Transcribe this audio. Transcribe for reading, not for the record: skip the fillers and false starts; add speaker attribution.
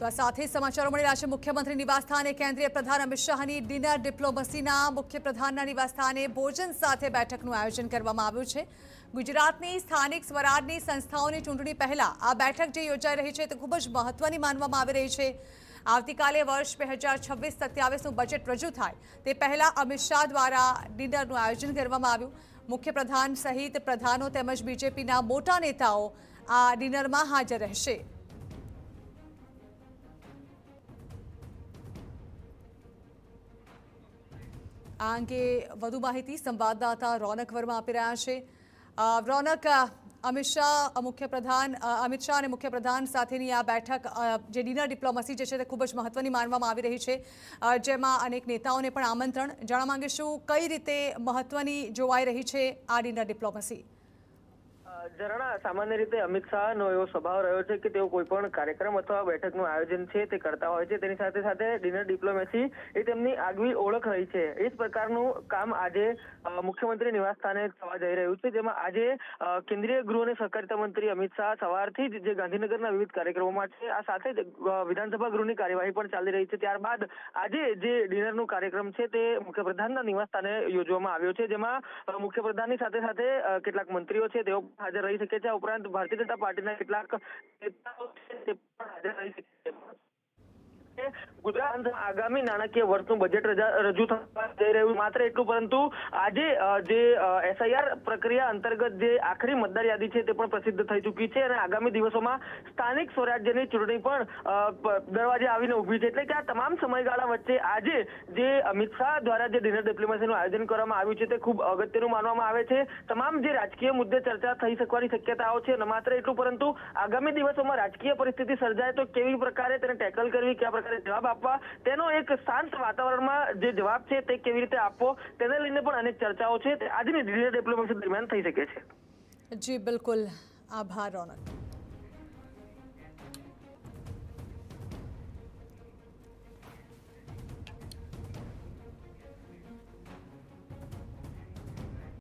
Speaker 1: તો આ સાથે સમાચારો મળી રહ્યા છે મુખ્યમંત્રી નિવાસસ્થાને કેન્દ્રીય પ્રધાન અમિત શાહની ડિનર ડિપ્લોમસીના મુખ્યપ્રધાનના નિવાસસ્થાને ભોજન સાથે બેઠકનું આયોજન કરવામાં આવ્યું છે। ગુજરાતની સ્થાનિક સ્વરાજની સંસ્થાઓની ચૂંટણી પહેલા આ બેઠક જે યોજાઈ રહી છે તે ખૂબ જ મહત્વની માનવામાં આવી રહી છે। આવતીકાલે વર્ષ 2026-27નું બજેટ રજૂ થાય તે પહેલા અમિત શાહ દ્વારા ડિનરનું આયોજન કરવામાં આવ્યું। મુખ્યપ્રધાન સહિત પ્રધાનો તેમજ બીજેપીના મોટા નેતાઓ આ ડિનરમાં હાજર રહેશે। આ અંગે વધુ માહિતી સંવાદદાતા રોનક વર્મા આપી રહ્યા છે। રોનક, અમિત શાહ અને મુખ્યપ્રધાન સાથેની આ બેઠક જે ડિનર ડિપ્લોમસી જે છે તે ખૂબ જ મહત્વની માનવામાં આવી રહી છે, જેમાં અનેક નેતાઓને પણ આમંત્રણ। જાણવા માંગીશું કઈ રીતે મહત્વની જોવાઈ રહી છે આ ડિનર ડિપ્લોમસી?
Speaker 2: ઝરણા, સામાન્ય રીતે અમિત શાહનો એવો સ્વભાવ રહ્યો છે કે તેઓ કોઈ પણ કાર્યક્રમ અથવા બેઠકનું આયોજન છે તે કરતા હોય છે। તેની સાથે સાથે ડિનર ડિપ્લોમેસી એ તેમની આગવી ઓળખ રહી છે। એ જ પ્રકારનું કામ આજે મુખ્યમંત્રી નિવાસસ્થાને થવા જઈ રહ્યું છે, જેમાં આજે કેન્દ્રીય ગૃહ અને સહકારિતા મંત્રી અમિત શાહ સવારથી જ જે ગાંધીનગરના વિવિધ કાર્યક્રમોમાં છે, આ સાથે જ વિધાનસભા ગૃહની કાર્યવાહી પણ ચાલી રહી છે। ત્યારબાદ આજે જે ડિનરનો કાર્યક્રમ છે તે મુખ્યપ્રધાનના નિવાસસ્થાને યોજવામાં આવ્યો છે, જેમાં મુખ્યપ્રધાનની સાથે સાથે કેટલાક મંત્રીઓ છે તેઓ હાજર રહી શકે છે। ઉપરાંત ભારતીય જનતા પાર્ટીના કેટલાક નેતાઓ છે તે પણ હાજર રહી શકે છે। ગુજરાત આગામી નાણાકીય વર્ષનું બજેટ રજૂ થવા જઈ રહ્યું, માત્ર એટલું પરંતુ આજે જે એસઆઈઆર પ્રક્રિયા અંતર્ગત જે આખરી મતદાર યાદી છે તે પણ પ્રસિદ્ધ થઈ ચૂકી છે અને આગામી દિવસોમાં સ્થાનિક સ્વરાજ્યની ચૂંટણી પણ દરવાજે આવીને ઉભી છે। એટલે કે આ તમામ સમયગાળા વચ્ચે આજે જે અમિત શાહ દ્વારા જે ડિનર ડિપ્લોમેસીનું આયોજન કરવામાં આવ્યું છે તે ખૂબ અગત્યનું માનવામાં આવે છે। તમામ જે રાજકીય મુદ્દે ચર્ચા થઈ શકવાની શક્યતાઓ છે, ન માત્ર એટલું પરંતુ આગામી દિવસોમાં રાજકીય પરિસ્થિતિ સર્જાય તો કેવી પ્રકારે તેને ટેકલ કરવી, કયા પ્રકારે જવાબ આપવા, તેનો એક શાંત વાતાવરણમાં જે જવાબ છે તે કેવી રીતે આપવો, તેને લઈને પણ અનેક ચર્ચાઓ છે તે આજની ડિનર ડિપ્લોમેસી દરમિયાન થઈ શકે છે।
Speaker 1: જી બિલકુલ, આભાર રોનક।